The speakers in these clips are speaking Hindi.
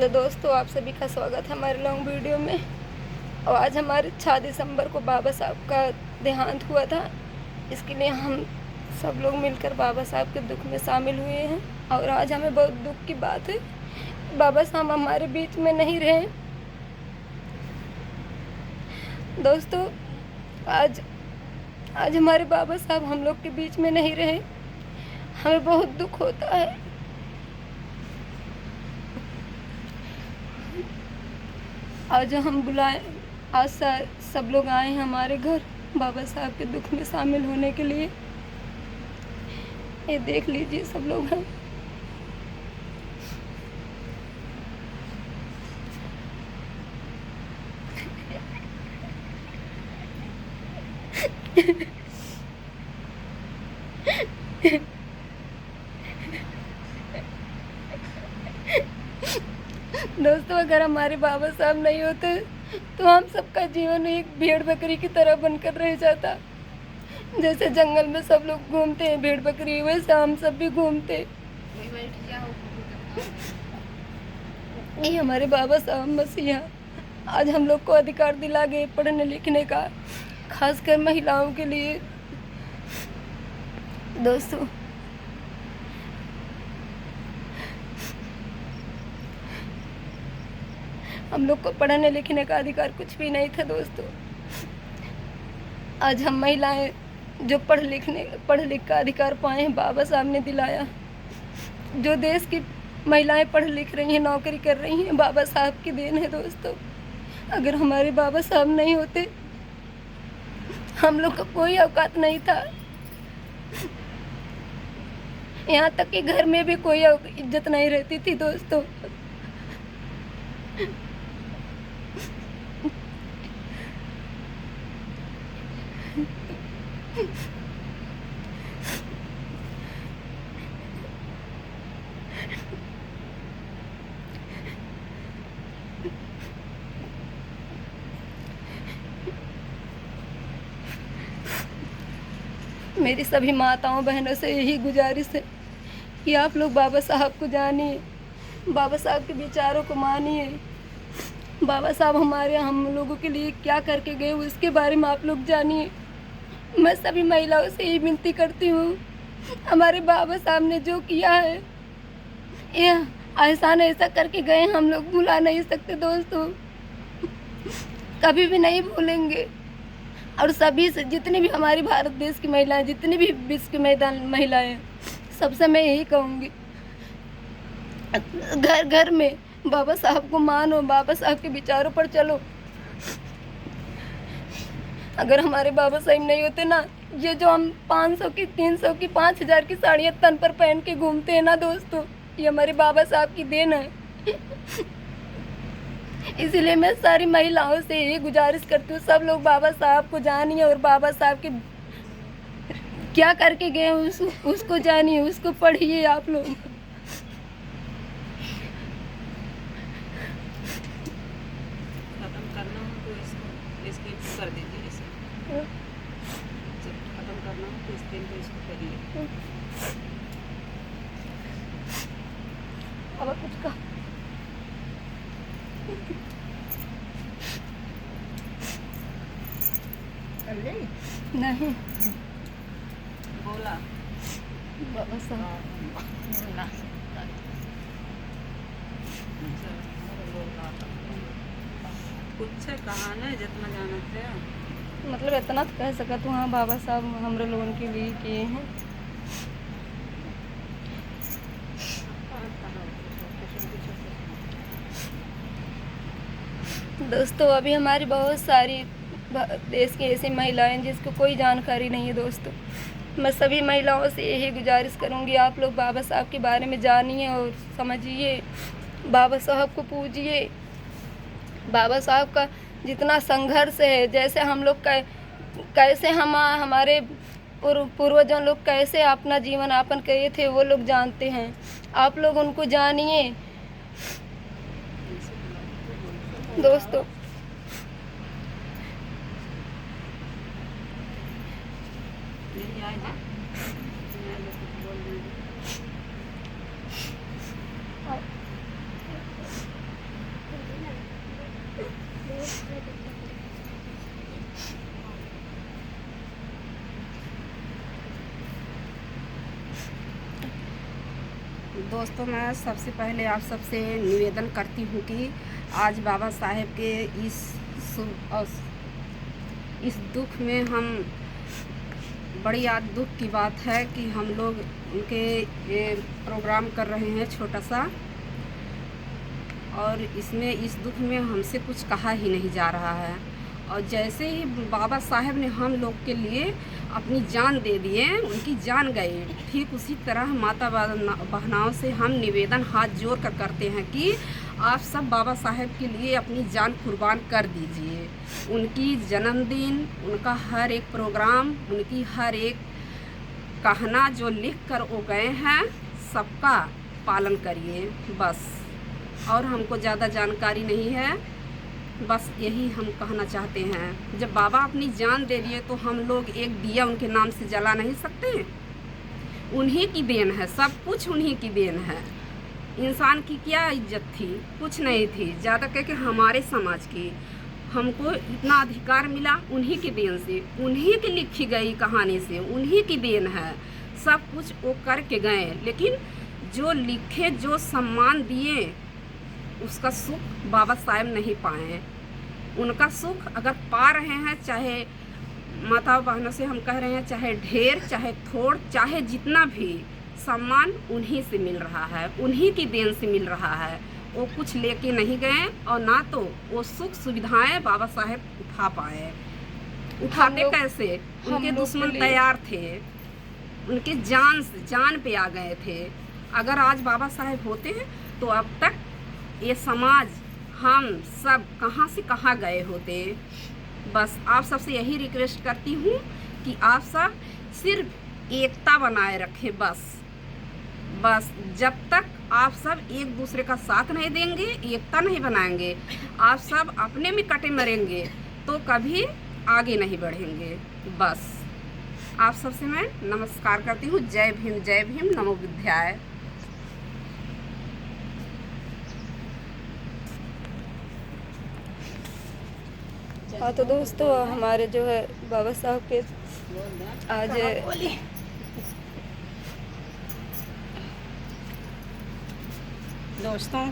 हेलो दोस्तों, आप सभी का स्वागत है हमारे लॉन्ग वीडियो में। और आज हमारे 6 दिसंबर को बाबा साहब का देहांत हुआ था। इसके लिए हम सब लोग मिलकर बाबा साहब के दुख में शामिल हुए हैं। और आज हमें बहुत दुख की बात है, बाबा साहब हमारे बीच में नहीं रहे। दोस्तों, आज आज हमारे बाबा साहब हम लोग के बीच में नहीं रहे। हमें बहुत दुख होता है। आज हम आज सब लोग आए हैं हमारे घर बाबा साहब के दुख में शामिल होने के लिए। ये देख लीजिए, सब लोग हैं। दोस्तों, अगर हमारे बाबा साहब नहीं होते तो हम सबका जीवन एक भेड़ बकरी की तरह बनकर रह जाता। जैसे जंगल में सब लोग घूमते हैं भेड़ बकरी, वैसे हम सब भी घूमते। ये हमारे बाबा साहब मसीहा आज हम लोग को अधिकार दिला गए पढ़ने लिखने का, खासकर महिलाओं के लिए। दोस्तों, हम लोग को पढ़ने लिखने का अधिकार कुछ भी नहीं था। दोस्तों, आज हम महिलाएं जो पढ़ लिख का अधिकार पाए हैं, बाबा साहब ने दिलाया। जो देश की महिलाएं पढ़ लिख रही हैं, नौकरी कर रही हैं, बाबा साहब की देन है। दोस्तों, अगर हमारे बाबा साहब नहीं होते, हम लोग का कोई औकात नहीं था। यहाँ तक कि घर में भी कोई इज्जत नहीं रहती थी। दोस्तों, मेरी सभी माताओं बहनों से यही गुजारिश है कि आप लोग बाबा साहब को जानिए, बाबा साहब के विचारों को मानिए। बाबा साहब हम लोगों के लिए क्या करके गए, उसके बारे में आप लोग जानिए। मैं सभी महिलाओं से यही विनती करती हूँ, हमारे बाबा साहब ने जो किया है, यह एहसान ऐसा करके गए, हम लोग भुला नहीं सकते। दोस्तों, कभी भी नहीं भूलेंगे। और सभी से, जितनी भी हमारी भारत देश की महिलाएं, जितनी भी विश्व की महिलाएं, सबसे मैं यही कहूँगी, घर घर में बाबा साहब को मानो, बाबा साहब के विचारों पर चलो। अगर हमारे बाबा साहब नहीं होते ना, ये जो हम 500 की, 300 की, 5000 की साड़ियाँ तन पर पहन के घूमते हैं ना दोस्तों, ये हमारे बाबा साहब की देन है। इसीलिए मैं सारी महिलाओं से ये गुजारिश करती हूँ, सब लोग बाबा साहब को जानिए और बाबा साहब के क्या करके गए उसको जानिए, उसको पढ़िए आप लोग। खत्म करना हो तो इसको कर दीजिए। जब खत्म करना हो तो इस दिन को इसको करिए। अब कुछ का नहीं बोला बाबा साहब कुछ कहा नहीं, जितना जाना थे मतलब इतना तो कह सकत हूँ, हाँ बाबा साहब हमरे लोगों के लिए किए हैं। दोस्तों, अभी हमारी बहुत सारी देश की ऐसी महिलाएं जिसको कोई जानकारी नहीं है। दोस्तों, मैं सभी महिलाओं से यही गुजारिश करूंगी, आप लोग बाबा साहब के बारे में जानिए और समझिए, बाबा साहब को पूजिए। बाबा साहब का जितना संघर्ष है, जैसे हम लोग कैसे हमारे पूर्वजों लोग कैसे अपना जीवन यापन किए थे, वो लोग जानते हैं। आप लोग उनको जानिए। दोस्तों, दोस्तों, मैं सबसे पहले आप सबसे निवेदन करती हूँ कि आज बाबा साहेब के इस दुख में हम बड़ी आज दुख की बात है कि हम लोग उनके ये प्रोग्राम कर रहे हैं छोटा सा, और इसमें इस दुख में हमसे कुछ कहा ही नहीं जा रहा है। और जैसे ही बाबा साहेब ने हम लोग के लिए अपनी जान दे दिए, उनकी जान गई, ठीक उसी तरह माता बहनाओं से हम निवेदन हाथ जोड़ कर करते हैं कि आप सब बाबा साहेब के लिए अपनी जान कुर्बान कर दीजिए। उनकी जन्मदिन, उनका हर एक प्रोग्राम, उनकी हर एक कहना जो लिख कर वो गए हैं, सबका पालन करिए बस। और हमको ज़्यादा जानकारी नहीं है, बस यही हम कहना चाहते हैं। जब बाबा अपनी जान दे दिए तो हम लोग एक दिया उनके नाम से जला नहीं सकते। उन्हीं की देन है, सब कुछ उन्हीं की देन है। इंसान की क्या इज्जत थी? कुछ नहीं थी। ज़्यादा कह के हमारे समाज की हमको इतना अधिकार मिला उन्हीं की देन से, उन्हीं की लिखी गई कहानी से, उन्हीं की देन है। सब कुछ वो करके गए, लेकिन जो लिखे, जो सम्मान दिए, उसका सुख बाबा साहेब नहीं पाए। उनका सुख अगर पा रहे हैं, चाहे माता बहनों से हम कह रहे हैं, चाहे ढेर, चाहे थोड़, चाहे जितना भी सम्मान उन्हीं से मिल रहा है, उन्हीं की देन से मिल रहा है। वो कुछ लेके नहीं गए और ना तो वो सुख सुविधाएं बाबा साहेब उठा पाए। उठाते कैसे? उनके दुश्मन तैयार थे, उनके जान पे आ गए थे। अगर आज बाबा साहेब होते हैं तो अब तक ये समाज, हम सब कहाँ से कहाँ गए होते। बस आप सबसे यही रिक्वेस्ट करती हूँ कि आप सब सिर्फ एकता बनाए रखें बस। जब तक आप सब एक दूसरे का साथ नहीं देंगे, एकता नहीं बनाएंगे, आप सब अपने में कटे मरेंगे तो कभी आगे नहीं बढ़ेंगे। बस आप सबसे मैं नमस्कार करती हूँ। जय भीम, नमो बुद्धाय। हाँ तो दोस्तों, हमारे जो है बाबा साहब के आज दोस्तों,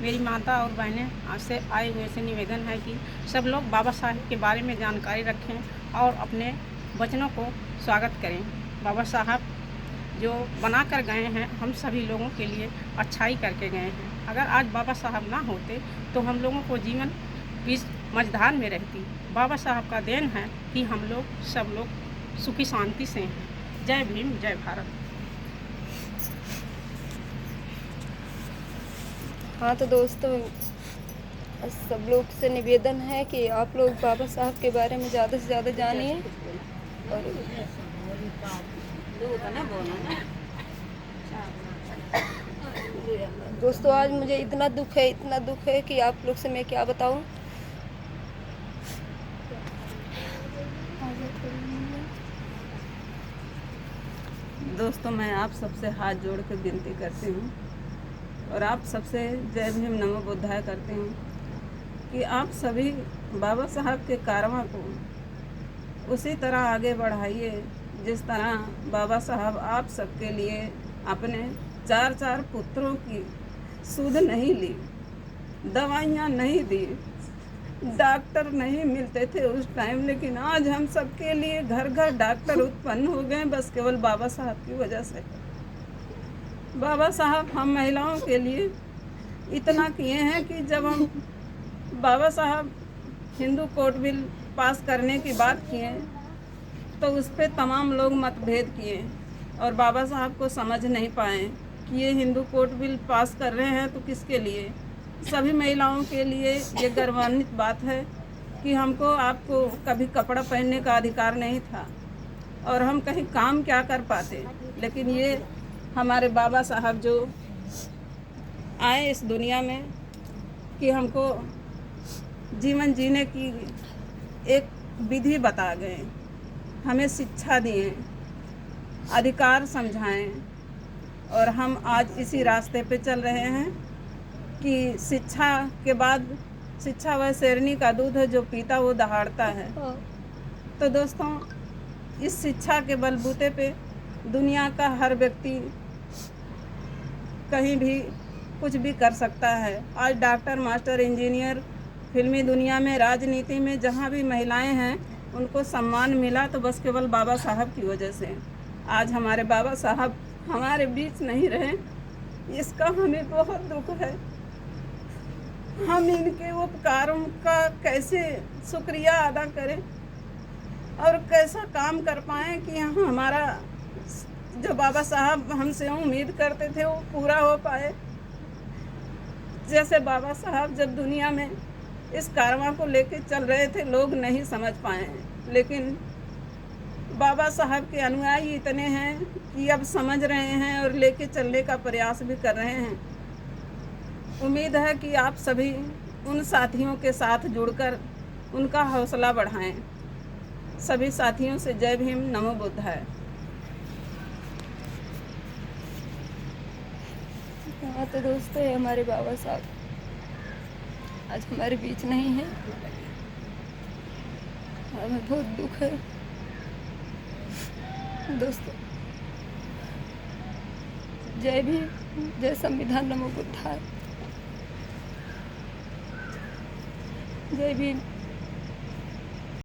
मेरी माता और बहनें आपसे आए हुए से निवेदन है कि सब लोग बाबा साहब के बारे में जानकारी रखें और अपने वचनों को स्वागत करें। बाबा साहब जो बना कर गए हैं, हम सभी लोगों के लिए अच्छाई करके गए हैं। अगर आज बाबा साहब ना होते तो हम लोगों को जीवन इस मझधार में रहती। बाबा साहब का देन है कि हम लोग सब लोग सुखी शांति से हैं। जय भीम, जय भारत। हाँ तो दोस्तों, सब लोग से निवेदन है कि आप लोग बाबा साहब के बारे में ज़्यादा से ज़्यादा जानिए। और दोस्तों, आज मुझे इतना दुख है कि आप लोग से मैं क्या बताऊं। दोस्तों, मैं आप सबसे हाथ जोड़ कर विनती करती हूँ और आप सबसे जय भीम नमो बुद्धाय करती हूँ कि आप सभी बाबा साहब के कारवां को उसी तरह आगे बढ़ाइए जिस तरह बाबा साहब आप सबके लिए अपने 4 पुत्रों की सुध नहीं ली, दवाइयाँ नहीं दी, डॉक्टर नहीं मिलते थे उस टाइम, लेकिन आज हम सबके लिए घर घर डॉक्टर उत्पन्न हो गए, बस केवल बाबा साहब की वजह से। बाबा साहब हम महिलाओं के लिए इतना किए हैं कि जब हम बाबा साहब हिंदू कोड बिल पास करने की बात किए तो उस पर तमाम लोग मतभेद किए और बाबा साहब को समझ नहीं पाए कि ये हिंदू कोड बिल पास कर रहे हैं तो किसके लिए। सभी महिलाओं के लिए ये गौरवान्वित बात है कि हमको आपको कभी कपड़ा पहनने का अधिकार नहीं था और हम कहीं काम क्या कर पाते, लेकिन ये हमारे बाबा साहब जो आए इस दुनिया में कि हमको जीवन जीने की एक विधि बता गए, हमें शिक्षा दिए, अधिकार समझाएं और हम आज इसी रास्ते पे चल रहे हैं कि शिक्षा के बाद शिक्षा वह शेरनी का दूध है जो पीता वो दहाड़ता है। तो दोस्तों, इस शिक्षा के बलबूते पे दुनिया का हर व्यक्ति कहीं भी कुछ भी कर सकता है। आज डॉक्टर, मास्टर, इंजीनियर, फिल्मी दुनिया में, राजनीति में जहाँ भी महिलाएं हैं उनको सम्मान मिला तो बस केवल बाबा साहब की वजह से। आज हमारे बाबा साहब हमारे बीच नहीं रहे, इसका हमें बहुत दुख है। हम इनके उपकारों का कैसे शुक्रिया अदा करें और कैसा काम कर पाएँ कि हमारा जो बाबा साहब हमसे उम्मीद करते थे वो पूरा हो पाए। जैसे बाबा साहब जब दुनिया में इस कारवां को लेके चल रहे थे, लोग नहीं समझ पाए हैं, लेकिन बाबा साहब के अनुयायी इतने हैं कि अब समझ रहे हैं और लेके चलने का प्रयास भी कर रहे हैं। उम्मीद है कि आप सभी उन साथियों के साथ जुड़कर उनका हौसला बढ़ाएं। सभी साथियों से जय भीम, नमो बुद्धाय। हाँ तो दोस्तों, ये हमारे बाबा साहब आज हमारे बीच नहीं है, हमें बहुत दुख है दोस्तों। जय भीम, जय संविधान, नमो बुद्धाय। जय भीम।